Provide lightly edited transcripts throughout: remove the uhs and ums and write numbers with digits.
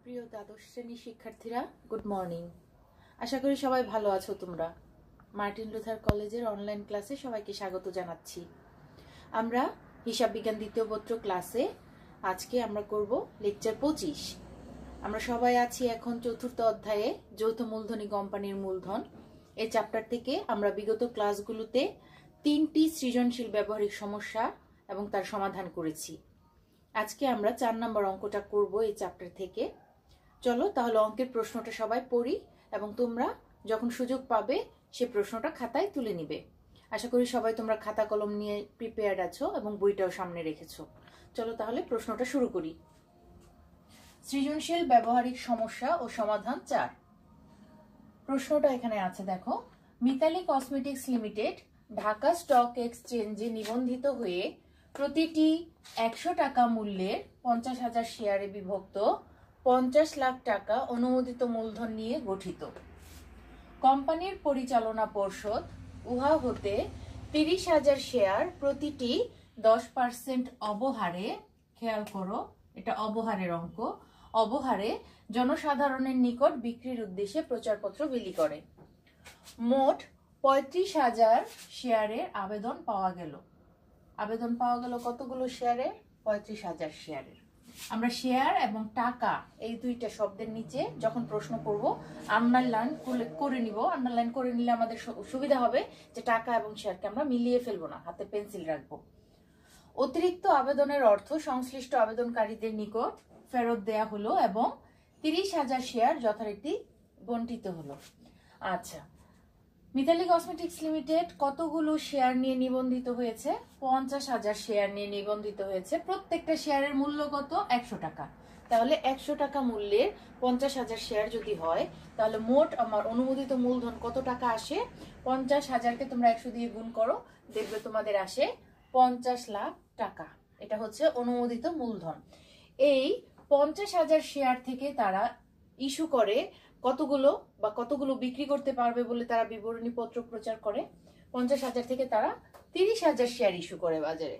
প্রিয় দ্বাদশ শ্রেণীর শিক্ষার্থীরা, গুড মর্নিং। আশা করি সবাই ভালো আছো। তোমরা মার্টিন লুথার কলেজের অনলাইন ক্লাসে সবাইকে স্বাগত জানাচ্ছি। আমরা হিসাব বিজ্ঞান দ্বিতীয় পত্র ক্লাসে আজকে আমরা করব লেকচার 25। আমরা সবাই আছি এখন চতুর্থ অধ্যায়ে যৌথ মূলধনী কোম্পানির মূলধন। এই চ্যাপ্টার থেকে আমরা বিগত ক্লাসগুলোতে 3টি সৃজনশীল ব্যবহারিক সমস্যা এবং তার সমাধান করেছি। আজকে আমরা 4 নম্বর অঙ্কটা করব এই চ্যাপ্টার থেকে। চলো তাহলে অঙ্কের প্রশ্নটা সবাই পড়ি এবং তোমরা যখন সুযোগ পাবে সে প্রশ্নটা খাতায় তুলে নিবে। আশা করি সবাই তোমরা খাতা কলম নিয়ে প্রিপেয়ার্ড আছো এবং বইটাও সামনে রেখেছো। চলো তাহলে প্রশ্নটা শুরু করি। সৃজনশীল ব্যবহারিক সমস্যা ও সমাধান 4। প্রশ্নটা এখানে আছে, দেখো। Mitali cosmetics limited Dhaka stock এক্সচেঞ্জে নিবন্ধিত হয়ে প্রতিটি 100 টাকা মূল্যের 50,000 শেয়ারে বিভক্ত 50 লাখ টাকা অনুমোদিত মূলধন নিয়ে গঠিত। কোম্পানির পরিচালনা পর্ষদ উহা হতে 30,000 শেয়ার প্রতিটি 10% অবহারে, খেয়াল করো এটা অবহারের অঙ্ক, অবহারে জনসাধারণের নিকট বিক্রির উদ্দেশ্যে প্রচারপত্র বিলি করে। মোট 35,000 শেয়ারের আবেদন পাওয়া গেল। আবেদন পাওয়া গেল কতগুলো শেয়ারের? 35,000 শেয়ারের। আমরা শেয়ার এবং টাকা এই দুইটা শব্দের নিচে যখন প্রশ্ন করব আন্ডারলাইন করে নিব। আন্ডারলাইন করে নিলে আমাদের সুবিধা হবে যে টাকা এবং শেয়ারকে আমরা মিলিয়ে ফেলবো না, হাতে পেন্সিল রাখবো। অতিরিক্ত আবেদনের অর্থ সংশ্লিষ্ট আবেদনকারীদের নিকট ফেরত দেয়া হলো এবং 30,000 শেয়ার যথারীতি বন্টিত হলো। আচ্ছা, মিতালি কসমেটিক্স লিমিটেড কতগুলো শেয়ার নিয়ে নিবন্ধিত হয়েছে? 50,000 শেয়ার নিয়ে নিবন্ধিত হয়েছে। প্রত্যেকটা শেয়ারের মূল্য কত? 100 টাকা। তাহলে 100 টাকা মূল্যের 50,000 শেয়ার যদি হয় তাহলে মোট আমার অনুমোদিত মূলধন কত টাকা আসে? 50,000কে তোমরা 100 দিয়ে গুণ করো, দেখবে তোমাদের আসে 50 লাখ টাকা। এটা হচ্ছে অনুমোদিত মূলধন। এই 50,000 শেয়ার থেকে তারা ইস্যু করে কতগুলো বিক্রি করতে পারবে বলে তারা বিবরণী পত্র প্রচার করে। 50,000 থেকে তারা 30,000 শেয়ার ইস্যু করে বাজারে,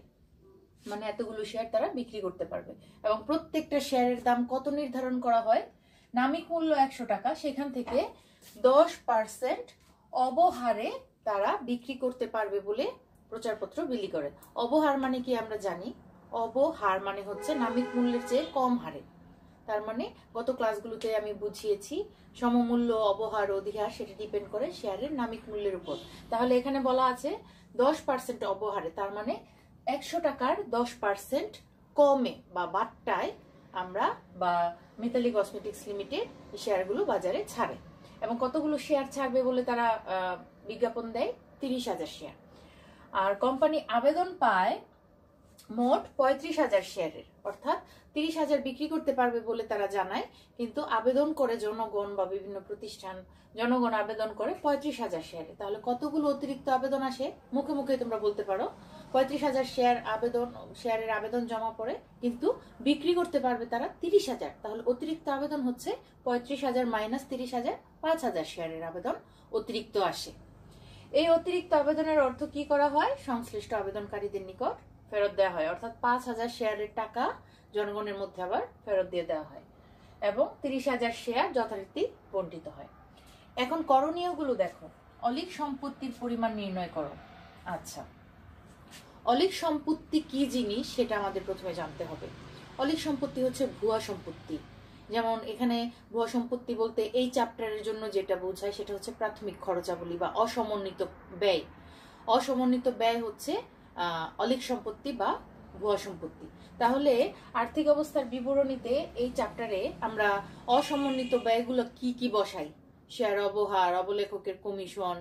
মানে এতগুলো শেয়ার তারা বিক্রি করতে পারবে। এবং প্রত্যেকটা শেয়ারের দাম কত নির্ধারণ করা হয়? নামিক মূল্য 100 টাকা, সেখান থেকে 10% অবহারে তারা বিক্রি করতে পারবে বলে প্রচারপত্র বিলি করে। অবহার মানে কি আমরা জানি? অবহার মানে হচ্ছে নামিক মূল্যের চেয়ে কম হারে। তার মানে গত ক্লাসগুলোতে আমি বুঝিয়েছি সমমূল্য, অবহার, অধিহার সেটা ডিপেন্ড করে শেয়ারের নামিক মূল্যের উপর। তাহলে এখানে বলা আছে 10% অবহারে, তার মানে 100 টাকার 10% কমে বা বাট্টায় আমরা বা মিতালি কসমেটিক্স লিমিটেড শেয়ারগুলো বাজারে ছাড়ে। এবং কতগুলো শেয়ার ছাড়বে বলে তারা বিজ্ঞাপন দেয়? 30,000 শেয়ার। আর কোম্পানি আবেদন পায় মোট 35,000 শেয়ারের, অর্থাৎ 30,000 বিক্রি করতে পারবে বলে তারা জানায়, কিন্তু আবেদন করে জনগণ বা বিভিন্ন প্রতিষ্ঠান, জনগণ আবেদন করে 35,000 শেয়ারে। তাহলে কতগুলো অতিরিক্ত আবেদন আসে? মুখে মুখে তোমরা বলতে পারো 35,000 শেয়ারের আবেদন জমা পড়ে, কিন্তু বিক্রি করতে পারবে তারা 30,000। তাহলে অতিরিক্ত আবেদন হচ্ছে 35,000 মাইনাস 30,000, 5,000 শেয়ারের আবেদন অতিরিক্ত আসে। এই অতিরিক্ত আবেদনের অর্থ কি করা হয়? সংশ্লিষ্ট আবেদনকারীদের নিকট ফেরত দেওয়া হয়, অর্থাৎ 5,000 শেয়ারের টাকা জনগণের মধ্যে আবার ফেরত দিয়ে দেওয়া হয় এবং 30,000 শেয়ার যথারীতি বন্টিত হয়। এখন করণীয়গুলো দেখো। অলিক সম্পত্তির পরিমাণ নির্ণয় করো। আচ্ছা, অলিক সম্পত্তি কি জিনিস সেটা আমাদের প্রথমে জানতে হবে। অলিক সম্পত্তি হচ্ছে ভুয়া সম্পত্তি। যেমন এখানে ভুয়া সম্পত্তি বলতে এই চ্যাপ্টারের জন্য যেটা বোঝায় সেটা হচ্ছে প্রাথমিক খরচাবলী বা অসমন্বিত ব্যয়। অসমন্বিত ব্যয় হচ্ছে অলিক সম্পত্তি বা ভুয়া সম্পত্তি। তাহলে আর্থিক অবস্থার বিবরণীতে এই চ্যাপ্টারে আমরা অসমন্বিত ব্যয়গুলো কি কি বসাই? শেয়ার অবহার, অবলেখকের কমিশন,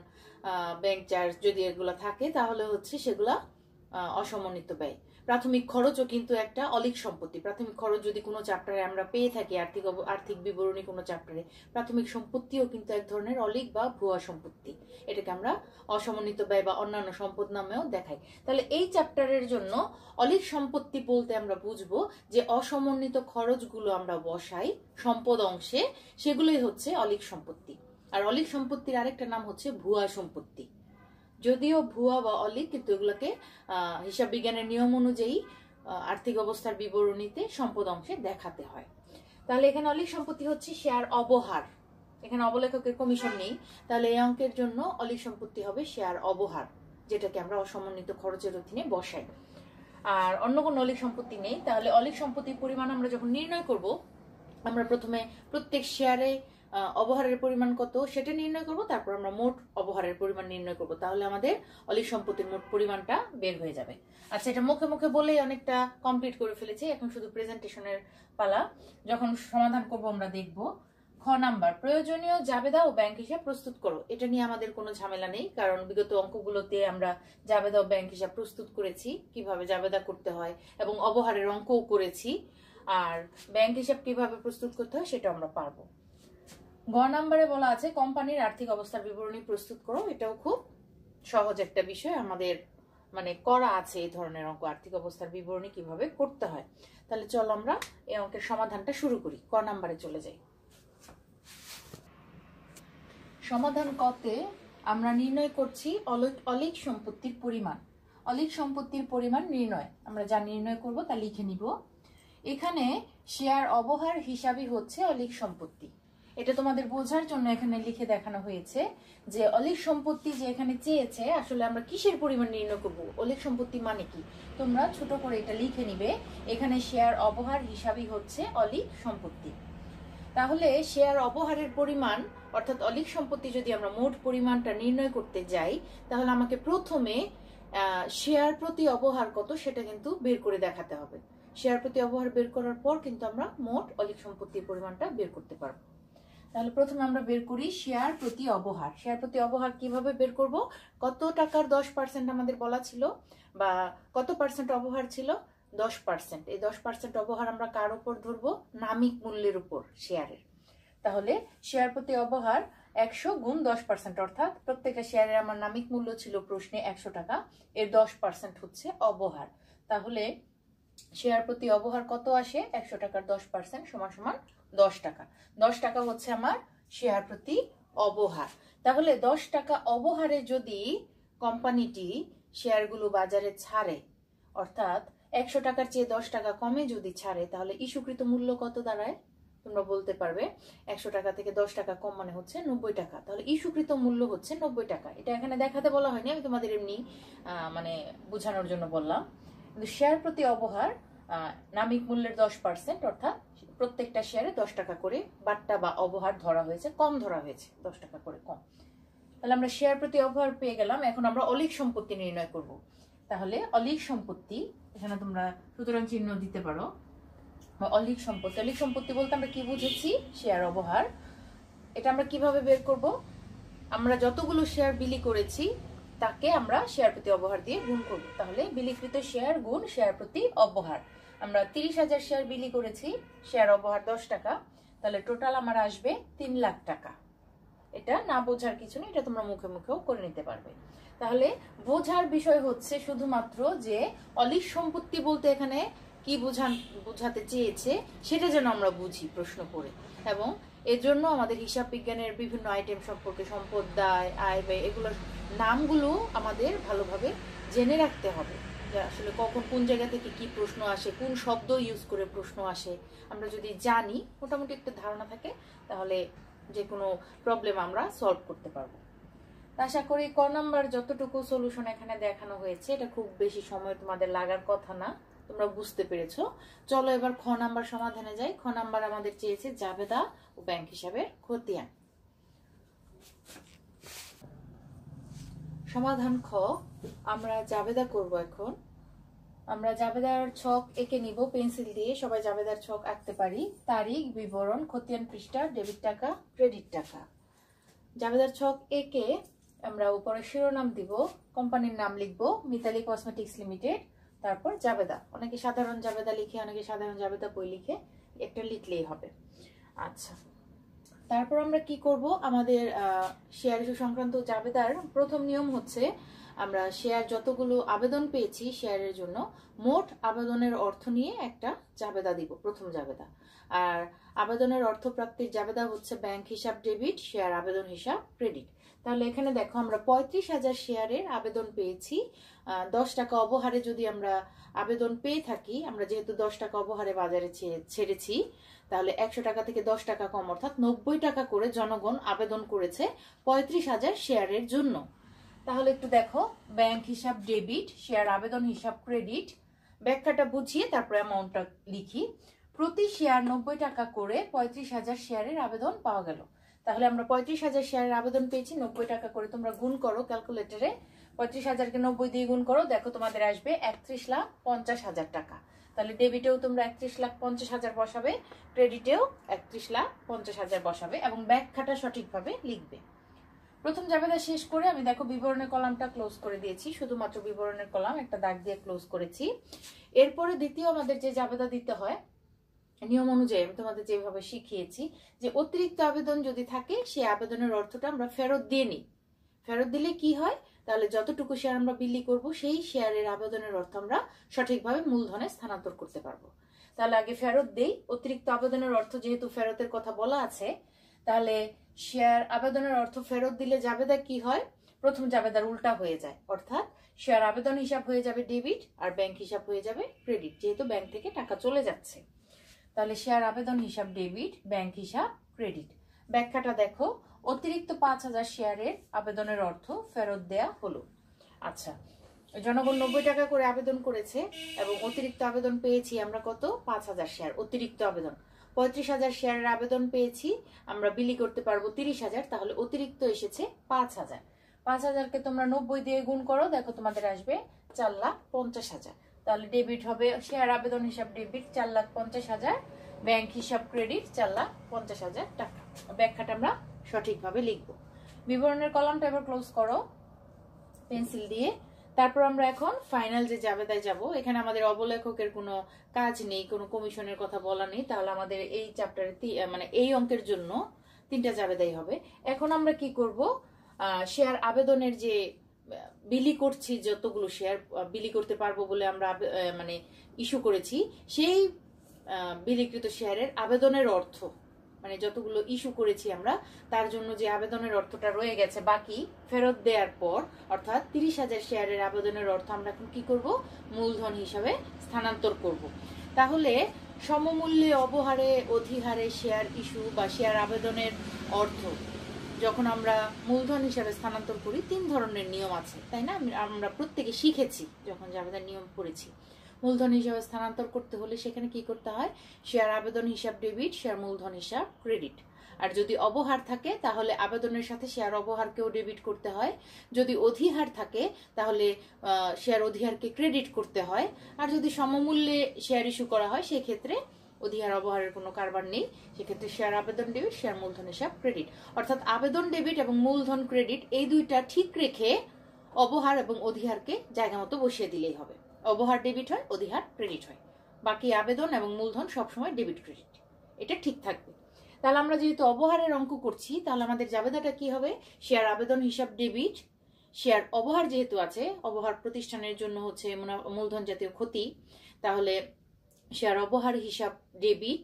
ব্যাংক চার্জ যদি এগুলো থাকে তাহলে হচ্ছে সেগুলা অসমন্বিত ব্যয়। প্রাথমিক খরচও কিন্তু একটা অলিক সম্পত্তি। প্রাথমিক খরচ যদি কোনো চ্যাপ্টারে আমরা পেয়ে থাকি, আর্থিক বিবরণী কোনো চ্যাপ্টারে, প্রাথমিক সম্পত্তিও কিন্তু এক ধরনের অলিক বা ভুয়া সম্পত্তি। এটাকে আমরা অসমন্বিত ব্যয় বা অন্যান্য সম্পদ নামেও দেখাই। তাহলে এই চ্যাপ্টারের জন্য অলিক সম্পত্তি বলতে আমরা বুঝবো যে অসমন্বিত খরচগুলো আমরা বসাই সম্পদ অংশে, সেগুলোই হচ্ছে অলিক সম্পত্তি। আর অলিক সম্পত্তির আরেকটা নাম হচ্ছে ভুয়া সম্পত্তি। যদিও ভুয়া বা অলিক, কিন্তু এগুলোকে হিসাব বিজ্ঞানের নিয়ম অনুযায়ী আর্থিক অবস্থার বিবরণীতে সম্পদ অংশে দেখাতে হয়। তাহলে এখানে অলিক সম্পত্তি হচ্ছে শেয়ার অবহার, এখানে অবলেখকের কমিশন নেই, তাহলে এই অঙ্কের জন্য অলিক সম্পত্তি হবে শেয়ার অবহার, যেটাকে আমরা অসমন্বিত খরচের অধীনে বসাই। আর অন্য কোনো অলিক সম্পত্তি নেই। তাহলে অলিক সম্পত্তির পরিমাণ আমরা যখন নির্ণয় করব, আমরা প্রথমে প্রত্যেক শেয়ারে অবহারের পরিমাণ কত সেটা নির্ণয় করব, তারপর আমরা মোট অবহারের পরিমাণ নির্ণয় করব, তাহলে আমাদের অলিক সম্পত্তির মোট পরিমাণটা বের হয়ে যাবে। আচ্ছা, এটা মুখে মুখে বলেই অনেকটা কমপ্লিট করে ফেলেছি, এখন শুধু প্রেজেন্টেশনের পালা। যখন সমাধান করব আমরা দেখব। খ নাম্বার, প্রয়োজনীয় জাবেদা ও ব্যাংক হিসাব প্রস্তুত করো। এটা নিয়ে আমাদের কোনো ঝামেলা নেই, কারণ বিগত অঙ্কগুলোতে আমরা জাবেদা ও ব্যাংক হিসাব প্রস্তুত করেছি, কিভাবে জাবেদা করতে হয় এবং অবহারের অঙ্কও করেছি, আর ব্যাংক হিসাব কিভাবে প্রস্তুত করতে হয় সেটা আমরা পারবো। গ নাম্বারে বলা আছে কোম্পানির আর্থিক অবস্থার বিবরণী প্রস্তুত করো। এটাও খুব সহজ একটা বিষয়, আমাদের মানে করা আছে এই ধরনের অঙ্ক, আর্থিক অবস্থার বিবরণী কিভাবে করতে হয়। তাহলে চলো আমরা এই অঙ্কের সমাধানটা শুরু করি। ক নাম্বারে চলে যাই। সমাধান কতে আমরা নির্ণয় করছি অলিক সম্পত্তির পরিমাণ। অলিক সম্পত্তির পরিমাণ নির্ণয় আমরা যা নির্ণয় করব তা লিখে নিব। এখানে শেয়ার অবহার হিসাবই হচ্ছে অলিক সম্পত্তি। এটা তোমাদের বোঝার জন্য এখানে লিখে দেখানো হয়েছে যে অলিক সম্পত্তি যে এখানে চেয়েছে, আসলে আমরা কিসের পরিমাণ নির্ণয় করব, অলিক সম্পত্তি মানে কি, তোমরা ছোট করে এটা লিখে নিবে। এখানে শেয়ার অবহার হিসাবই হচ্ছে অলিক সম্পত্তি। তাহলে শেয়ার অবহারের পরিমাণ অর্থাৎ অলিক সম্পত্তি যদি আমরা মোট পরিমাণটা নির্ণয় করতে যাই, তাহলে আমাকে প্রথমে শেয়ার প্রতি অবহার কত সেটা কিন্তু বের করে দেখাতে হবে। শেয়ার প্রতি অবহার বের করার পর কিন্তু আমরা মোট অলিক সম্পত্তির পরিমাণটা বের করতে পারবো। তাহলে প্রথমে আমরা বের করি শেয়ার প্রতি অবহার। শেয়ার প্রতি অবহার কিভাবে বের করব, কত টাকার 10% আমাদের বলা ছিল, বা কত পার্সেন্ট অবহার ছিল, 10%। এই 10% অবহার আমরা কার উপর ধরবো, নামিক মূল্যের উপর শেয়ারের। তাহলে শেয়ার প্রতি অবহার 100 গুণ 10%, অর্থাৎ প্রত্যেকটা শেয়ারের আমার নামিক মূল্য ছিল প্রশ্নে 100 টাকা, এর 10% হচ্ছে অবহার। তাহলে শেয়ার প্রতি অবহার কত আসে, 100 টাকার 10% সমান সমান 10 টাকা। 10 টাকা হচ্ছে আমার শেয়ার প্রতি অবহার। তাহলে 10 টাকা অবহারে যদি কোম্পানিটি শেয়ারগুলো বাজারে ছাড়ে, অর্থাৎ 100 টাকার চেয়ে 10 টাকা কমে যদি ছাড়ে, তাহলে ইস্যুকৃত মূল্য কত দাঁড়ায় তোমরা বলতে পারবে। 100 টাকা থেকে 10 টাকা কম মানে হচ্ছে 90 টাকা। তাহলে ইস্যুকৃত মূল্য হচ্ছে 90 টাকা। এটা এখানে দেখাতে বলা হয়নি, আমি তোমাদের এমনি মানে বোঝানোর জন্য বললাম। কিন্তু শেয়ার প্রতি অবহার নামিক মূল্যের 10%, অর্থাৎ প্রত্যেকটা শেয়ারে 10 টাকা করে বাট্টা বা অবহার ধরা হয়েছে, কম ধরা হয়েছে, 10 টাকা করে কম। তাহলে আমরা শেয়ার প্রতি অবহার পেয়ে গেলাম। এখন আমরা অলিক সম্পত্তি নির্ণয় করব। তাহলে অলিক সম্পত্তি, এখানে তোমরা সুতরাং চিহ্ন দিতে পারো। অলিক সম্পত্তি, অলিক সম্পত্তি বলতে আমরা কি বুঝেছি, শেয়ার অবহার। এটা আমরা কিভাবে বের করব, আমরা যতগুলো শেয়ার বিলি করেছি তাকে আমরা শেয়ার প্রতি অবহার দিয়ে গুণ করব। তাহলে বিলিকৃত শেয়ার গুণ শেয়ার প্রতি অবহার। আমরা 30,000 শেয়ার বিলি করেছি, শেয়ার অবহার 10 টাকা, তাহলে টোটাল আমার আসবে 3 লাখ টাকা। এটা না বোঝার কিছু নেই, এটা তোমরা মুখে মুখেও করে নিতে পারবে। তাহলে বোঝার বিষয় হচ্ছে শুধুমাত্র যে অলিক সম্পত্তি বলতে এখানে কি বোঝাতে চেয়েছে সেটা যেন আমরা বুঝি প্রশ্ন করে, এবং এর জন্য আমাদের হিসাব বিজ্ঞানের বিভিন্ন আইটেম সম্পর্কে, সম্পদ, দায়, আয়, ব্যয়, এগুলোর নামগুলো আমাদের ভালোভাবে জেনে রাখতে হবে, যে আসলে কখন কোন জায়গা থেকে কি প্রশ্ন আসে, কোন শব্দ ইউজ করে প্রশ্ন আসে। আমরা যদি জানি, মোটামুটি একটা ধারণা থাকে, তাহলে যে কোনো প্রবলেম আমরা সলভ করতে পারবো। আশা করি ক নাম্বার যতটুকু সলিউশন এখানে দেখানো হয়েছে, এটা খুব বেশি সময় তোমাদের লাগার কথা না, তোমরা বুঝতে পেরেছো। চলো এবার খ নাম্বার সমাধানে যাই। খ নাম্বার আমাদের চেয়েছে জাবেদা ও ব্যাংক হিসাবের খতিয়ান। সমাধান খ, আমরা জাবেদা করব। এখন আমরা জাবেদার ছক এঁকে নিব পেন্সিল দিয়ে, সবাই জাবেদার ছক আঁকতে পারি। তারিখ, বিবরণ, খতিয়ান পৃষ্ঠা, ডেবিট টাকা, ক্রেডিট টাকা। জাবেদার ছক এঁকে আমরা উপরে শিরোনাম দিব, কোম্পানির নাম লিখবো মিতালি কসমেটিক্স লিমিটেড, তারপর জাবেদা। অনেকে সাধারণ জাবেদা লিখে, অনেকে সাধারণ জাবেদা বই লিখে, একটা লিখলেই হবে। আচ্ছা, তারপর আমরা কি করব, আমাদের শেয়ার ইস্যু সংক্রান্ত জাবেদার প্রথম নিয়ম হচ্ছে আমরা শেয়ার যতগুলো আবেদন পেয়েছি শেয়ারের জন্য, মোট আবেদনের অর্থ নিয়ে একটা জাবেদা দিব, প্রথম জাবেদা। আর আবেদনের অর্থ প্রাপ্তির জাবেদা হচ্ছে ব্যাংক হিসাব ডেবিট, শেয়ার আবেদন হিসাব ক্রেডিট। তাহলে এখানে দেখো আমরা 35,000 শেয়ারের আবেদন পেয়েছি। 10 টাকা অবহারে যদি আমরা আবেদন পেয়ে থাকি, আমরা যেহেতু 10 টাকা অবহারে বাজারে ছেড়েছি, তাহলে 100 টাকা থেকে 10 টাকা কম অর্থাৎ 90 টাকা করে জনগণ আবেদন করেছে 35,000 শেয়ারের জন্য। তাহলে একটু দেখো, ব্যাংক হিসাব ডেবিট, শেয়ার আবেদন হিসাব ক্রেডিট। ব্যাখ্যাটা বুঝিয়ে তারপরে অ্যামাউন্টটা লিখি। প্রতি শেয়ার 90 টাকা করে 35,000 শেয়ারের আবেদন পাওয়া গেল। তাহলে আমরা 35,000 শেয়ারের আবেদন পেয়েছি, 90 টাকা করে তোমরা গুণ করো ক্যালকুলেটরে। 35,000 কে 90 দিয়ে গুণ করো, দেখো তোমাদের আসবে 31,50,000 টাকা। তাহলে ডেবিটেও তোমরা 31,50,000 বসাবে, ক্রেডিটেও 31,50,000 বসাবে এবং ব্যাখ্যাটা সঠিকভাবে লিখবে। প্রথম জাবেদা শেষ করে আমি দেখো বিবরণের কলামটা ক্লোজ করে দিয়েছি, শুধুমাত্র বিবরণের কলাম একটা দাগ দিয়ে ক্লোজ করেছি। এরপরে দ্বিতীয় আমাদের যে জাবেদা দিতে হয় নিয়ম অনুযায়ী আমি তোমাদের যেভাবে শিখিয়েছি, যে অতিরিক্ত আবেদন যদি থাকে সেই আবেদনের অর্থটা আমরা ফেরত দিয়ে নিই। ফেরত দিলে কি হয়, তাহলে যতটুকু শেয়ার আমরা বিলি করব সেই শেয়ারের আবেদনের অর্থ আমরা সঠিকভাবে মূলধনে স্থানান্তর করতে পারবো। তাহলে আগে ফেরত দেই। অতিরিক্ত আবেদনের অর্থ যেহেতু ফেরতের কথা বলা আছে, তাহলে শেয়ার আবেদনের অর্থ ফেরত দিলে জাবেদা কি হয়, প্রথম জাবেদার উল্টা হয়ে যায়, অর্থাৎ শেয়ার আবেদন হিসাব হয়ে যাবে ডেবিট আর ব্যাংক হিসাব হয়ে যাবে ক্রেডিট, যেহেতু ব্যাংক থেকে টাকা চলে যাচ্ছে। তাহলে শেয়ার আবেদন হিসাব ডেবিট, ব্যাংক হিসাব ক্রেডিট। ব্যাখ্যাটা দেখো, অতিরিক্ত 5,000 শেয়ারের আবেদনের অর্থ ফেরত দেয়া হলো। আচ্ছা, জনগণ 90 টাকা করে আবেদন করেছে এবং অতিরিক্ত আবেদন পেয়েছি আমরা কত, 5,000 শেয়ার অতিরিক্ত আবেদন। 35,000 শেয়ারের আবেদন পেয়েছি, আমরা বিলি করতে পারবো 30,000, তাহলে অতিরিক্ত এসেছে 5,000। 5,000 কে তোমরা 90 দিয়ে গুণ করো, দেখো তোমাদের আসবে 4,50,000। তাহলে ডেবিট হবে, শেয়ার আবেদন হিসাব ডেবিট 4,50,000, ব্যাংক হিসাব ক্রেডিট 4,50,000 টাকা। ব্যাখ্যাটা আমরা সঠিকভাবে লিখবো। বিবরণের কলামটা এবার ক্লোজ করো পেন্সিল দিয়ে। তারপর আমরা এখন ফাইনাল যে জাবেদায় যাব। এখানে আমাদের অবলেখকের কোনো কাজ নেই, কোনো কমিশনের কথা বলা নেই, তাহলে আমাদের এই চ্যাপ্টারে মানে এই অঙ্কের জন্য 3টা জাবেদাই হবে। এখন আমরা কি করব, শেয়ার আবেদনের যে বিলি করছি, যতগুলো শেয়ার বিলি করতে পারবো বলে আমরা মানে ইস্যু করেছি, সেই বিলিকৃত শেয়ারের আবেদনের অর্থ, মানে যতগুলো ইস্যু করেছি আমরা তার জন্য যে আবেদনের অর্থটা রয়ে গেছে বাকি ফেরত দেওয়ার পর, অর্থাৎ 30,000 শেয়ারের আবেদনের অর্থ আমরা এখন কি করব, মূলধন হিসাবে স্থানান্তর করব। তাহলে সমমূল্যে অবহারে অধিহারে শেয়ার ইস্যু বা শেয়ার আবেদনের অর্থ যখন আমরা মূলধন হিসাবে স্থানান্তর করি 3 ধরনের নিয়ম আছে, তাই না? আমরা প্রত্যেকে শিখেছি যখন জাবেদার নিয়ম পড়েছি। মূলধন হিসাবে স্থানান্তর করতে হলে সেখানে কি করতে হয়, শেয়ার আবেদন হিসাব ডেবিট, শেয়ার মূলধন হিসাব ক্রেডিট। আর যদি অবহার থাকে তাহলে আবেদনের সাথে শেয়ার অবহারকেও ডেবিট করতে হয়। যদি অধিহার থাকে তাহলে শেয়ার অধিহারকে ক্রেডিট করতে হয়। আর যদি সমমূল্যে শেয়ার ইস্যু করা হয় সেক্ষেত্রে অধিহার অবহারের কোনো কারবার নেই, সেক্ষেত্রে শেয়ার আবেদন ডেবিট, শেয়ার মূলধন হিসাব ক্রেডিট। অর্থাৎ আবেদন ডেবিট এবং মূলধন ক্রেডিট এই দুইটা ঠিক রেখে অবহার এবং অধিহারকে জায়গা মতো বসিয়ে দিলেই হবে। অবহার ডেবিট হয়, অধিহার ক্রেডিট হয়, বাকি আবেদন এবং মূলধন সবসময় ডেবিট ক্রেডিট, এটা ঠিক থাকবে। তাহলে আমরা যেহেতু অবহারের অঙ্ক করছি, তাহলে আমাদের জাবেদাটা কি হবে, শেয়ার আবেদন হিসাব ডেবিট, শেয়ার অবহার যেহেতু আছে, অবহার প্রতিষ্ঠানের জন্য হচ্ছে মূলধন জাতীয় ক্ষতি, তাহলে শেয়ার অবহার হিসাব ডেবিট,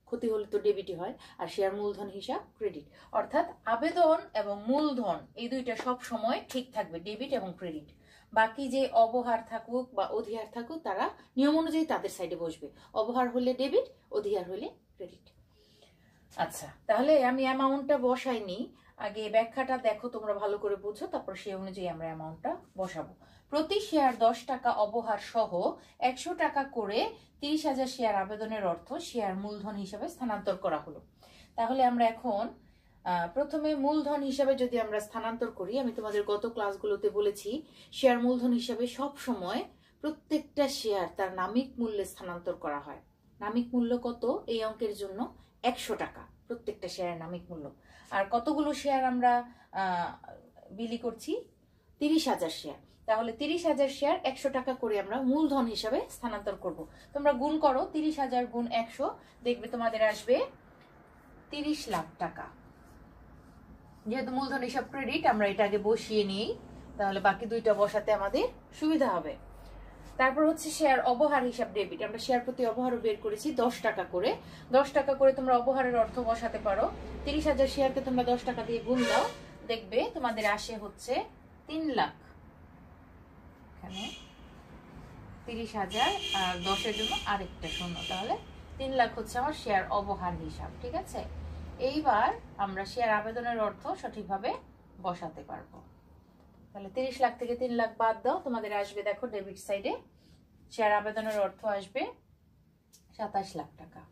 ক্ষতি হলে তো ডেবিটই হয়, আর শেয়ার মূলধন হিসাব ক্রেডিট। অর্থাৎ আবেদন এবং মূলধন এই দুইটা সব সময় ঠিক থাকবে, ডেবিট এবং ক্রেডিট। বাকি যে অবহার থাকুক বা অধিহার থাকুক তারা নিয়ম অনুযায়ী তাদের সাইডে বসবে, অবহার হলে ডেবিট, অধিহার হলে ক্রেডিট। আচ্ছা, তাহলে আমি অ্যামাউন্টটা বসাইনি, আগে ব্যাখ্যাটা দেখো তোমরা ভালো করে বুঝো, তারপর সেই অনুযায়ী আমরা অ্যামাউন্টটা বসাবো। প্রতি শেয়ার 10 টাকা অবহার সহ 100 টাকা করে 30,000 শেয়ার আবেদনের অর্থ শেয়ার মূলধন হিসাবে স্থানান্তর করা হলো। তাহলে আমরা এখন প্রথমে মূলধন হিসাবে যদি আমরা স্থানান্তর করি, আমি তোমাদের গত ক্লাসগুলোতে বলেছি শেয়ার মূলধন হিসাবে সব সময় প্রত্যেকটা শেয়ার তার নামিক মূল্যে স্থানান্তর করা হয়। নামিক মূল্য কত এই অঙ্কের জন্য, 100 টাকা প্রত্যেকটা শেয়ারের নামিক মূল্য। আর কতগুলো শেয়ার আমরা বিলি করছি, 30,000 শেয়ার। তাহলে 30,000 শেয়ার 100 টাকা করে আমরা মূলধন হিসাবে স্থানান্তর করব। তোমরা গুণ করো 30,000 গুণ 100, দেখবে তোমাদের আসবে 30 লাখ টাকা। যেহেতু মূলধন হিসাব ক্রেডিট আমরা এটা আগে বসিয়ে নিই, তাহলে বাকি দুইটা বসাতে আমাদের সুবিধা হবে। তারপর হচ্ছে শেয়ার অবহার হিসাব ডেবিট, আমরা শেয়ার প্রতি অবহারও বের করেছি 10 টাকা করে। 10 টাকা করে তোমরা অবহারের অর্থ বসাতে পারো। 30,000 শেয়ারকে তোমরা 10 টাকা দিয়ে গুণ দাও, দেখবে তোমাদের আসে হচ্ছে 3 লাখ, এখানে 30,000 আর 10-এর জন্য আরেকটা শূন্য, তাহলে 3 লাখ হচ্ছে আমার শেয়ার অবহার হিসাব। ঠিক আছে, এইবার আমরা শেয়ার আবেদনের অর্থ সঠিকভাবে বসাতে পারবো। তাহলে 30 লাখ থেকে 3 লাখ বাদ দাও, তোমাদের আসবে দেখো ডেবিট সাইডে শেয়ার আবেদনের অর্থ আসবে 27 লাখ টাকা।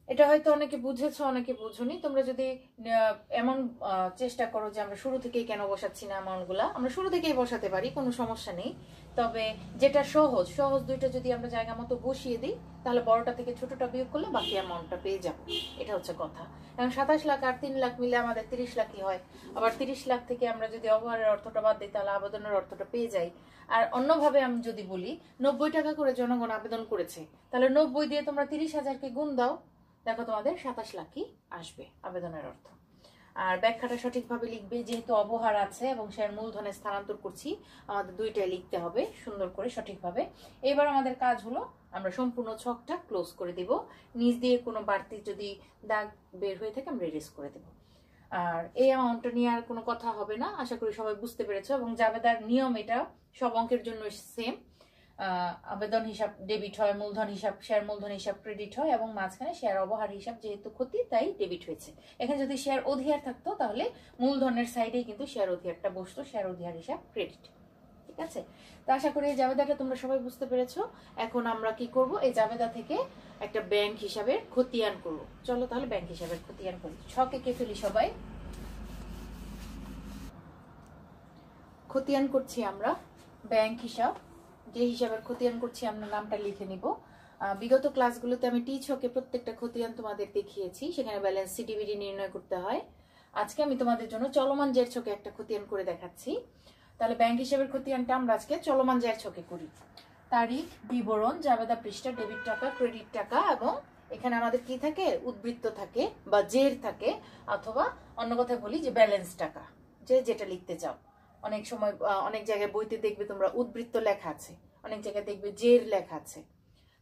এটা হয়তো অনেকে বুঝেছো, অনেকে বুঝুনি। তোমরা যদি এমন চেষ্টা করো যে আমরা শুরু থেকেই কেন বসাচ্ছি না অ্যামাউন্টগুলা, আমরা শুরু থেকেই বসাতে পারি, কোনো সমস্যা নেই। তবে যেটা সহজ সহজ দুইটা যদি আমরা জায়গা মতো বসিয়ে দিই, তাহলে বড়টা থেকে ছোটটা বিয়োগ করলে বাকি অ্যামাউন্টটা পেয়ে যাবো। এটা হচ্ছে কথা। এখন 27 লাখ আর 3 লাখ মিলে আমাদের 30 লাখই হয়। আবার 30 লাখ থেকে আমরা যদি অবহারের অর্থটা বাদ দিই, তাহলে আবেদনের অর্থটা পেয়ে যাই। আর অন্যভাবে আমি যদি বলি, 90 টাকা করে জনগণ আবেদন করেছে, তাহলে 90 দিয়ে তোমরা 30,000কে গুণ দাও, দেখো তোমাদের 27 লাখই আসবে আবেদনের অর্থ। আর ব্যাখ্যাটা সঠিকভাবে লিখবে, যেহেতু অবহার আছে এবং শেয়ার মূলধনে স্থানান্তর করছি, আমাদের দুইটাই লিখতে হবে সুন্দর করে সঠিকভাবে। এবার আমাদের কাজ হলো আমরা সম্পূর্ণ ছকটা ক্লোজ করে দিব। নিচ দিয়ে কোনো বাড়তি যদি দাগ বের হয়ে থাকে আমরা এরেজ করে দেব। আর এই অ্যামাউন্টটা নিয়ে আর কোনো কথা হবে না, আশা করি সবাই বুঝতে পেরেছো। এবং জাবেদার নিয়ম এটা সব অঙ্কের জন্য সেম। আবেদন হিসাব ডেবিট হয়, মূলধন হিসাব শেয়ার মূলধন হিসাব ক্রেডিট হয়, এবং মাঝখানে শেয়ার অবহার হিসাব যেহেতু ক্ষতি তাই ডেবিট হয়েছে। এখানে যদি শেয়ার অধিহার থাকতো তাহলে মূলধনের সাইডেই কিন্তু শেয়ার অধিহারটা বসতো, শেয়ার অধিহার হিসাব ক্রেডিট। ঠিক আছে, তো আশা করি এই জাবেদাটা তোমরা সবাই বুঝতে পেরেছো। এখন আমরা কি করব, এই জাবেদা থেকে একটা ব্যাংক হিসাবের খতিয়ান করব। চলো তাহলে ব্যাংক হিসাবের খতিয়ান করি। ছকে কে ফেলি সবাই, খতিয়ান করছি আমরা ব্যাংক হিসাব। যে হিসাবের খতিয়ান করছি আমরা নামটা লিখে নিব। বিগত ক্লাসগুলোতে আমি টি ছকে প্রত্যেকটা খতিয়ান তোমাদের দেখিয়েছি, সেখানে ব্যালেন্স সিডিবিডি নির্ণয় করতে হয়। আজকে আমি তোমাদের জন্য চলমান জের ছকে একটা খতিয়ান করে দেখাচ্ছি। তাহলে ব্যাংক হিসাবের খতিয়ানটা আমরা আজকে চলমান জের ছকে করি। তারিখ, বিবরণ, জাবেদা পৃষ্ঠা, ডেবিট টাকা, ক্রেডিট টাকা, এবং এখানে আমাদের কি থাকে, উদ্বৃত্ত থাকে বা জের থাকে, অথবা অন্য কথায় বলি যে ব্যালেন্স টাকা, যে যেটা লিখতে চাও। অনেক সময় অনেক জায়গায় বইতে দেখবে তোমরা উদ্বৃত্ত লেখা আছে, অনেক জায়গায় দেখবে জের লেখা আছে।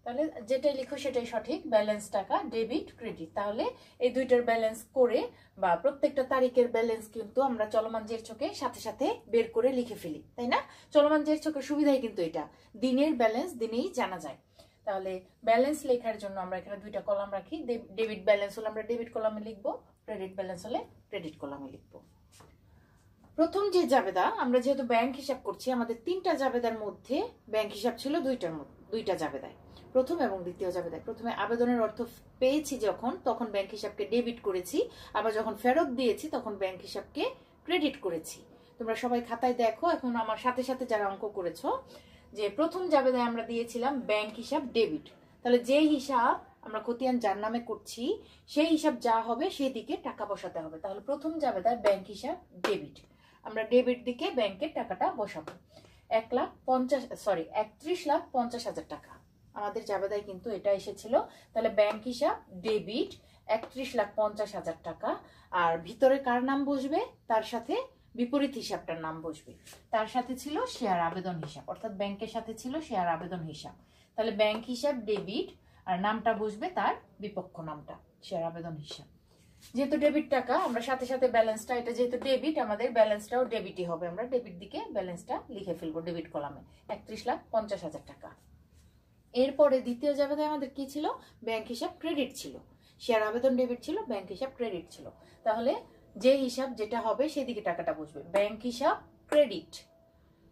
তাহলে যেটাই লিখো সেটাই সঠিক, ব্যালেন্স টাকা, ডেবিট ক্রেডিট। তাহলে এই দুইটার ব্যালেন্স করে বা প্রত্যেকটা তারিখের ব্যালেন্স কিন্তু আমরা চলমান জের ছকে সাথে সাথে বের করে লিখে ফেলি, তাই না? চলমান জের ছকের সুবিধাই কিন্তু এটা, দিনের ব্যালেন্স দিনেই জানা যায়। তাহলে ব্যালেন্স লেখার জন্য আমরা এখানে দুইটা কলাম রাখি। ডেবিট ব্যালেন্স হলে আমরা ডেবিট কলামে লিখবো, ক্রেডিট ব্যালেন্স হলে ক্রেডিট কলামে লিখবো। প্রথম যে জাবেদা, আমরা যেহেতু ব্যাংক হিসাব করছি, আমাদের 3টা জাবেদার মধ্যে ব্যাংক হিসাব ছিল দুইটা জাবেদায়, প্রথম এবং দ্বিতীয় জাবেদায়। প্রথমে আবেদনের অর্থ পেয়েছি যখন, তখন ব্যাংক হিসাবকে ডেবিট করেছি, আবার যখন ফেরত দিয়েছি তখন ব্যাংক হিসাবকে ক্রেডিট করেছি। তোমরা সবাই খাতায় দেখো, এখন আমার সাথে সাথে যারা অঙ্ক করেছো, যে প্রথম জাবেদায় আমরা দিয়েছিলাম ব্যাংক হিসাব ডেবিট। তাহলে যে হিসাব আমরা খতিয়ান যার নামে করছি, সেই হিসাব যা হবে সেই দিকে টাকা বসাতে হবে। তাহলে প্রথম জাবেদায় ব্যাংক হিসাব ডেবিট, আমরা ডেবিট দিকে ব্যাংকের টাকাটা বসাবো। 31,50,000 টাকা আমাদের জাবেদায় কিন্তু এটা এসেছিল। তাহলে ব্যাংক হিসাব ডেবিট 31,50,000 টাকা। আর ভিতরে কার নাম বসবে, তার সাথে বিপরীত হিসাবটার নাম বসবে। তার সাথে ছিল শেয়ার আবেদন হিসাব, অর্থাৎ ব্যাংকের সাথে ছিল শেয়ার আবেদন হিসাব। তাহলে ব্যাংক হিসাব ডেবিট আর নামটা বসবে তার বিপক্ষ নামটা, শেয়ার আবেদন হিসাব। যেহেতু ডেবিট টাকা, আমরা সাথে সাথে ব্যালেন্সটা, এটা যেহেতু ডেবিট, আমাদের ব্যালেন্সটাও ডেবিটই হবে। আমরা ডেবিট দিকে ব্যালেন্সটা লিখে ফেলবো ডেবিট কলামে, 31,50,000 টাকা। এরপরে দ্বিতীয় জাবেদায় আমাদের কি ছিল, ব্যাংক হিসাব ক্রেডিট ছিল। শেয়ার আবেদন ডেবিট ছিল, ব্যাংক হিসাব ক্রেডিট ছিল। তাহলে যে হিসাব যেটা হবে সেদিকে টাকাটা বসবে, ব্যাংক হিসাব ক্রেডিট।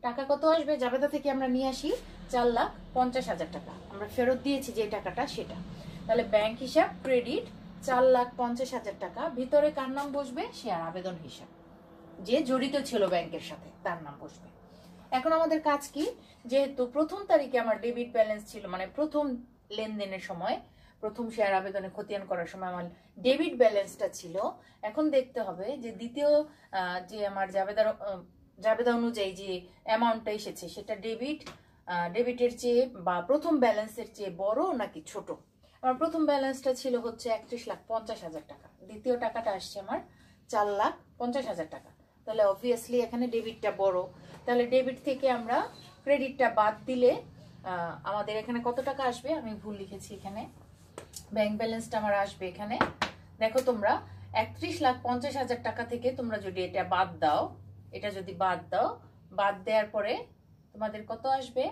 টাকা কত আসবে, জাবেদা থেকে আমরা নিয়ে আসি 4,50,000 টাকা, আমরা ফেরত দিয়েছি যে টাকাটা সেটা। তাহলে ব্যাংক হিসাব ক্রেডিট 4,50,000 টাকা। ভিতরে কার নাম বসবে, শেয়ার আবেদন হিসাব, যে জড়িত ছিল ব্যাংকের সাথে তার নাম বসবে। এখন আমাদের কাজ কি, যেহেতু প্রথম তারিখে আমার ডেবিট ব্যালেন্স ছিল, মানে প্রথম লেনদেনের সময়, প্রথম শেয়ার আবেদনে খতিয়ান করার সময় আমার ডেবিট ব্যালেন্সটা ছিল। এখন দেখতে হবে যে দ্বিতীয় যে আমার জাবেদা অনুযায়ী যে অ্যামাউন্টটা এসেছে সেটা ডেবিটের চেয়ে বা প্রথম ব্যালেন্সের চেয়ে বড় নাকি ছোট। আমার প্রথম ব্যালেন্সটা ছিল হচ্ছে 31,50,000 টাকা, দ্বিতীয় টাকাটা আসছে আমার 4,50,000 টাকা। তাহলে অবভিয়াসলি এখানে ডেবিটটা বড়। তাহলে ডেবিট থেকে আমরা ক্রেডিটটা বাদ দিলে আমাদের এখানে কত টাকা আসবে, আমি ভুল লিখেছি এখানে, ব্যাংক ব্যালেন্সটা আমার আসবে এখানে। দেখো তোমরা 31,50,000 টাকা থেকে তোমরা যদি এটা বাদ দাও, এটা যদি বাদ দাও, বাদ দেওয়ার পরে তোমাদের কত আসবে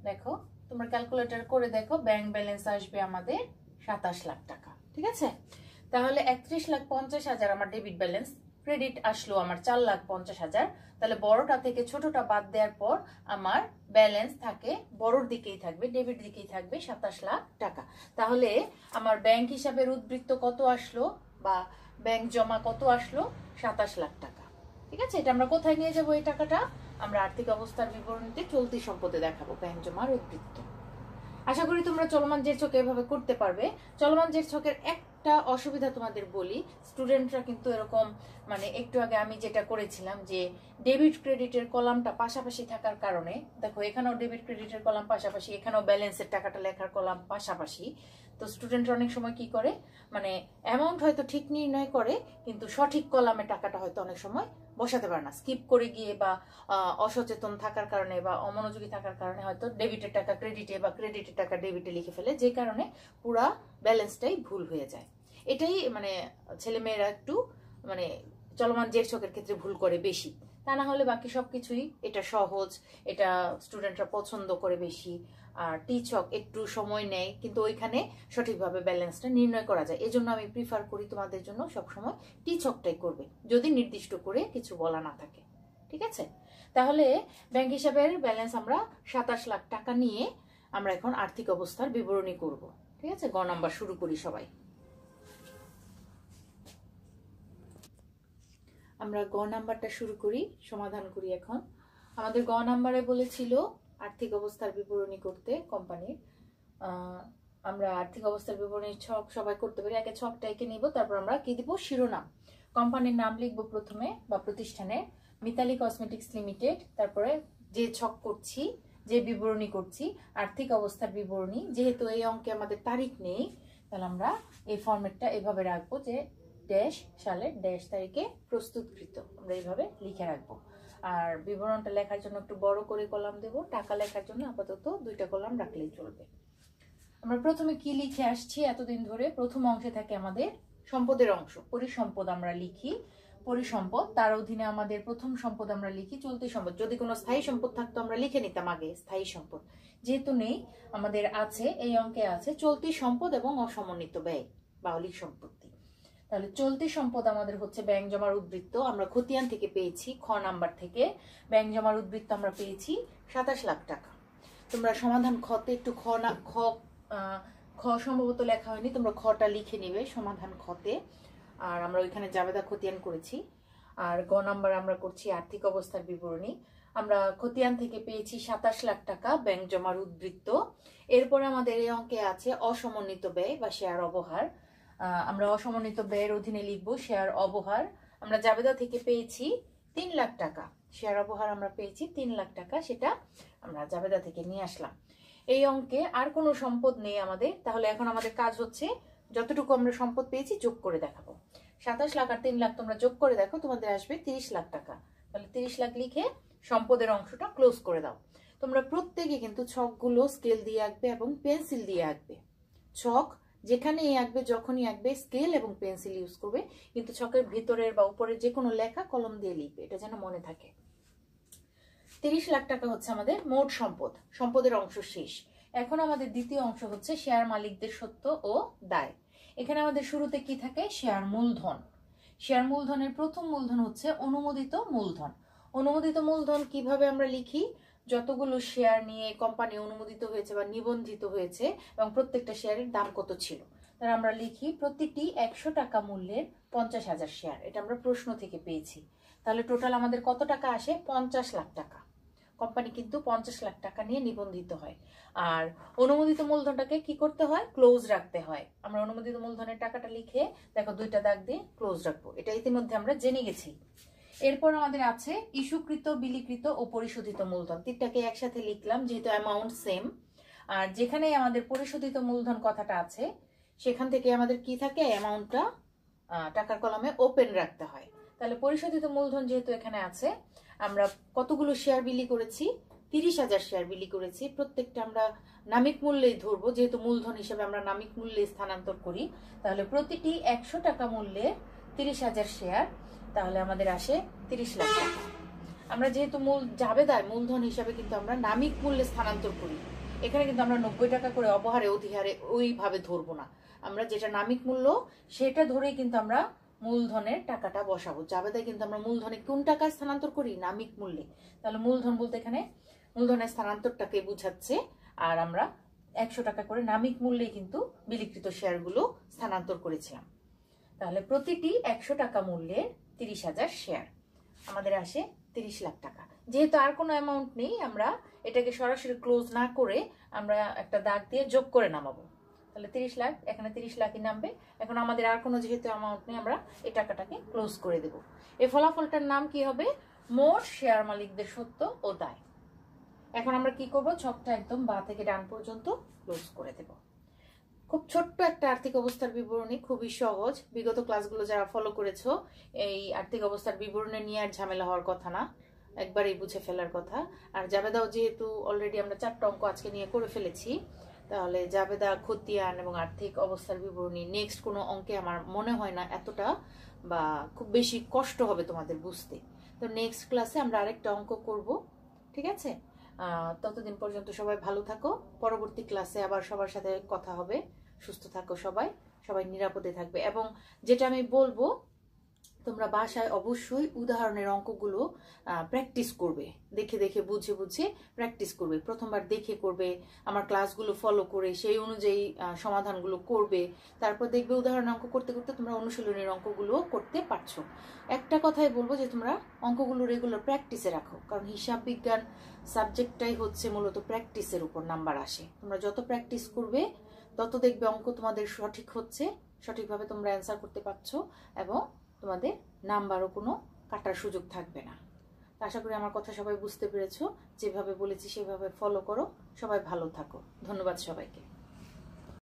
দেখো, তোমরা ক্যালকুলেটর করে দেখো, ব্যাংক ব্যালেন্স আসবে আমাদের 27 লাখ টাকা। ঠিক আছে, তাহলে 31,50,000 আমার ডেবিট ব্যালেন্স, ক্রেডিট আসলো আমার 4,50,000। তাহলে বড়টা থেকে ছোটটা বাদ দেওয়ার পর আমার ব্যালেন্স থাকে, বড়র দিকেই থাকবে, ডেবিট দিকেই থাকবে 27 লাখ টাকা। তাহলে আমার ব্যাংক হিসাবের উদ্বৃত্ত কত আসলো বা ব্যাংক জমা কত আসলো, 27 লাখ টাকা। ঠিক আছে, এটা আমরা কোথায় নিয়ে যাব এই টাকাটা, আমরা আর্থিক অবস্থার বিবরণীতে চলতি সম্পদে দেখাবো ব্যাংক জমার উদ্বৃত্ত। আশা করি তোমরা চলমান জের ছকে এভাবে করতে পারবে। চলমান জের ছকের একটা অসুবিধা তোমাদের বলি, স্টুডেন্টরা কিন্তু এরকম মানে একটু আগে আমি যেটা করেছিলাম যে ডেবিট ক্রেডিটের কলামটা পাশাপাশি থাকার কারণে, দেখো এখানেও ডেবিট ক্রেডিটের কলাম পাশাপাশি, এখানেও ব্যালেন্সের টাকাটা লেখার কলাম পাশাপাশি। তো স্টুডেন্টরা অনেক সময় কি করে, মানে অ্যামাউন্ট হয়তো ঠিক নির্ণয় করে কিন্তু সঠিক কলামে টাকাটা হয়তো অনেক সময় বসাতে পারে না, স্কিপ করে গিয়ে বা অসচেতন থাকার কারণে বা অমনোযোগী থাকার কারণে হয়তো ডেবিটের টাকা ক্রেডিটে বা ক্রেডিটের টাকা ডেবিটে লিখে ফেলে, যে কারণে পুরা ব্যালেন্সটাই ভুল হয়ে যায়। এটাই মানে ছেলেমেয়েরা একটু মানে চলমান জের ছকের ক্ষেত্রে ভুল করে বেশি, তা না হলে বাকি সবকিছুই এটা সহজ, এটা স্টুডেন্টরা পছন্দ করে বেশি। আর টি ছক একটু সময় নেয় কিন্তু ওইখানে সঠিকভাবে ব্যালেন্সটা নির্ণয় করা যায়, এজন্য আমি প্রিফার করি তোমাদের জন্য সবসময় টি ছকটাই করবে, যদি নির্দিষ্ট করে কিছু বলা না থাকে। ঠিক আছে, তাহলে ব্যাংক হিসাবের ব্যালেন্স আমরা 27 লাখ টাকা নিয়ে আমরা এখন আর্থিক অবস্থার বিবরণী করব। ঠিক আছে, গ নাম্বার শুরু করি সবাই। আমরা গ নাম্বারটা শুরু করি, সমাধান করি এখন। আমাদের গ নাম্বারে বলেছিল আর্থিক অবস্থার বিবরণী করতে কোম্পানির। আমরা আর্থিক অবস্থার বিবরণীর ছক সবাই করতে পারি, আগে ছকটা এঁকে নিব, তারপর আমরা কি দিব, শিরোনাম, কোম্পানির নাম লিখবো প্রথমে বা প্রতিষ্ঠানের, মিতালি কসমেটিক্স লিমিটেড, তারপরে যে ছক করছি, যে বিবরণী করছি আর্থিক অবস্থার বিবরণী। যেহেতু এই অঙ্কে আমাদের তারিখ নেই, তাহলে আমরা এই ফরম্যাটটা এভাবে রাখবো যে ড্যাশ সালের ড্যাশ তারিখে প্রস্তুতকৃত, আমরা এইভাবে লিখে রাখবো। আর বিবরণটা লেখার জন্য একটু বড় করে কলাম দেব, টাকা লেখার জন্য আপাতত 2টা কলাম রাখলেই চলবে। আমরা প্রথমে কি লিখে আসছি এতদিন ধরে, প্রথম অংশে থাকে আমাদের সম্পদের অংশ, পরিসম্পদ আমরা লিখি, পরিসম্পদ, তার অধীনে আমাদের প্রথম সম্পদ আমরা লিখি চলতি সম্পদ। যদি কোনো স্থায়ী সম্পদ থাকতো আমরা লিখে নিতাম আগে স্থায়ী সম্পদ, যেহেতু নেই আমাদের আছে এই অঙ্কে আছে চলতি সম্পদ এবং অসমন্বিত ব্যয় বা অলিক সম্পত্তি। তাহলে চলতি সম্পদ আমাদের হচ্ছে ব্যাংক জমার উদ্বৃত্ত, আমরা খতিয়ান থেকে পেয়েছি, খ নাম্বার থেকে ব্যাংক জমার উদ্বৃত্ত আমরা পেয়েছি 27 লাখ টাকা। তোমরা সমাধান খতে একটু খ সম্ভবত লেখা হয়নি, তোমরা খটা লিখে নিবে সমাধান খতে। আর আমরা ওইখানে জাবেদা খতিয়ান করেছি। আর গ নাম্বার আমরা করছি আর্থিক অবস্থার বিবরণী। আমরা খতিয়ান থেকে পেয়েছি 27 লাখ টাকা ব্যাংক জমার উদ্বৃত্ত। এরপরে আমাদের এই অঙ্কে আছে অসমন্বিত ব্যয় বা শেয়ার অবহার। আমরা অসমন্বিত ব্যয়ের অধীনে লিখবো শেয়ার অবহার। আমরা জাবেদা থেকে পেয়েছি 3 লাখ টাকা, শেয়ার অবহার আমরা পেয়েছি 3 লাখ টাকা, সেটা আমরা জাবেদা থেকে নিয়ে আসলাম। এই অঙ্কে আর কোনো সম্পদ নেই আমাদের, তাহলে এখন আমাদের কাজ হচ্ছে যতটুকু আমরা সম্পদ পেয়েছি যোগ করে দেখাবো। 27 লাখ আর 3 লাখ তোমরা যোগ করে দেখো, তোমাদের আসবে 30 লাখ টাকা। তাহলে 30 লাখ লিখে সম্পদের অংশটা ক্লোজ করে দাও। তোমরা প্রত্যেকে কিন্তু ছকগুলো স্কেল দিয়ে আঁকবে এবং পেন্সিল দিয়ে আঁকবে। ছক যেখানেই আঁকবে, যখনই আঁকবে স্কেল এবং পেন্সিল ইউজ করবে, কিন্তু ছকের ভিতরের বা উপরের যে কোনো লেখা কলম দিয়ে লিখবে, এটা যেন মনে থাকে। 30 লাখ টাকা হচ্ছে আমাদের মোট সম্পদ, সম্পদের অংশ শেষ। এখন আমাদের দ্বিতীয় অংশ হচ্ছে শেয়ার মালিকদের সত্ত্ব ও দায়। এখানে আমাদের শুরুতে কি থাকে, শেয়ার মূলধন। শেয়ার মূলধনের প্রথম মূলধন হচ্ছে অনুমোদিত মূলধন। অনুমোদিত মূলধন কিভাবে আমরা লিখি, যতগুলো শেয়ার নিয়ে কোম্পানি অনুমোদিত হয়েছে বা নিবন্ধিত হয়েছে এবং প্রত্যেকটা শেয়ারের দাম কত ছিল, তাহলে আমরা লিখি প্রতিটি 100 টাকা মূল্যের 50,000 শেয়ার। এটা আমরা প্রশ্ন থেকে পেয়েছি। তাহলে টোটাল আমাদের কত টাকা আসে, 50 লাখ টাকা। কোম্পানি কিন্তু 50 লাখ টাকা নিয়ে নিবন্ধিত হয়। আর অনুমোদিত মূলধনটাকে কি করতে হয়, ক্লোজ রাখতে হয়। আমরা অনুমোদিত মূলধনের টাকাটা লিখে দেখো 2টা দাগ দিয়ে ক্লোজ রাখবো, এটা ইতিমধ্যে আমরা জেনে গেছি। এরপর আমাদের আছে ইস্যুকৃত, বিলিকৃত ও পরিশোধিত মূলধন। 3টাকে একসাথে লিখলাম যেহেতু অ্যামাউন্ট সেম। আর যেখানে আমাদের পরিশোধিত মূলধন কথাটা আছে সেখান থেকে আমাদের কি থাকে, অ্যামাউন্টটা টাকার কলমে ওপেন রাখতে হয়। তাহলে পরিশোধিত মূলধন যেহেতু এখানে আছে, আমরা কতগুলো শেয়ার বিলি করেছি, 30,000 শেয়ার বিলি করেছি। প্রত্যেকটা আমরা নামিক মূল্যেই ধরবো, যেহেতু মূলধন হিসেবে আমরা নামিক মূল্যে স্থানান্তর করি। তাহলে প্রতিটি 100 টাকা মূল্যে 30,000 শেয়ার, তাহলে আমাদের আসে 30 লাখ টাকা। আমরা যেহেতু জাবেদায় মূলধন হিসাবে কিন্তু আমরা নামিক মূল্যে স্থানান্তর করি, এখানে কিন্তু আমরা 90 টাকা করে অবহারে অতিহারে ওইভাবে ধরবো না। আমরা যেটা নামিক মূল্য সেটা ধরেই কিন্তু আমরা মূলধনের টাকাটা বসাবো। জাবেদায় কিন্তু আমরা মূলধনে কোন টাকা স্থানান্তর করি? নামিক মূল্যে। তাহলে মূলধন বলতে এখানে মূলধনের স্থানান্তরটাকে বুঝাচ্ছে। আর আমরা 100 টাকা করে নামিক মূল্যে কিন্তু বিলিকৃত শেয়ারগুলো স্থানান্তর করেছিলাম। তাহলে প্রতিটি 100 টাকা মূল্যে 30,000 শেয়ার, আমাদের আসে 30 লাখ টাকা। যেহেতু আর কোনো অ্যামাউন্ট নেই, আমরা এটাকে সরাসরি ক্লোজ না করে আমরা একটা দাগ দিয়ে যোগ করে নামাবো। তাহলে 30 লাখ, এখানে 30 লাখই নামবে। এখন আমাদের আর কোনো যেহেতু অ্যামাউন্ট নেই, আমরা এই টাকাটাকে ক্লোজ করে দেব। এই ফলাফলটার নাম কি হবে? মোট শেয়ার মালিকদের সত্য ও দায়। এখন আমরা কি করব? ছকটা একদম বাঁ থেকে ডান পর্যন্ত ক্লোজ করে দেব। খুব ছোট্ট একটা আর্থিক অবস্থার বিবরণী, খুবই সহজ। বিগত ক্লাসগুলো যারা ফলো করেছো, এই আর্থিক অবস্থার বিবরণী নিয়ে আর ঝামেলা হওয়ার কথা না, একবারই বুঝে ফেলার কথা। আর জাবেদাও যেহেতু অলরেডি আমরা 4টা অঙ্ক আজকে নিয়ে করে ফেলেছি, তাহলে জাবেদা, খতিয়ান এবং আর্থিক অবস্থার বিবরণী নেক্সট কোনো অঙ্কে আমার মনে হয় না এতটা বা খুব বেশি কষ্ট হবে তোমাদের বুঝতে। তো নেক্সট ক্লাসে আমরা আরেকটা অঙ্ক করব, ঠিক আছে? ততদিন পর্যন্ত সবাই ভালো থাকো। পরবর্তী ক্লাসে আবার সবার সাথে কথা হবে। সুস্থ থাকো সবাই, সবাই নিরাপদে থাকবে। এবং যেটা আমি বলবো, তোমরা বাসায় অবশ্যই উদাহরণের অঙ্কগুলো প্র্যাকটিস করবে, দেখে দেখে বুঝে বুঝে প্র্যাকটিস করবে। প্রথমবার দেখে করবে, আমার ক্লাসগুলো ফলো করে সেই অনুযায়ী সমাধানগুলো করবে। তারপর দেখবে উদাহরণ অঙ্ক করতে করতে তোমরা অনুশীলনের অঙ্কগুলো করতে পারছো। একটা কথাই বলবো যে তোমরা অঙ্কগুলো রেগুলার প্র্যাকটিসে রাখো, কারণ হিসাব বিজ্ঞান সাবজেক্টটাই হচ্ছে মূলত প্র্যাকটিসের উপর নাম্বার আসে। তোমরা যত প্র্যাকটিস করবে তত দেখবে অঙ্ক তোমাদের সঠিক হচ্ছে, সঠিকভাবে তোমরা অ্যান্সার করতে পারছো এবং তোমাদের নাম্বারও কোনো কাটার সুযোগ থাকবে না। আশা করি আমার কথা সবাই বুঝতে পেরেছো। যেভাবে বলেছি সেভাবে ফলো করো। সবাই ভালো থাকো। ধন্যবাদ সবাইকে।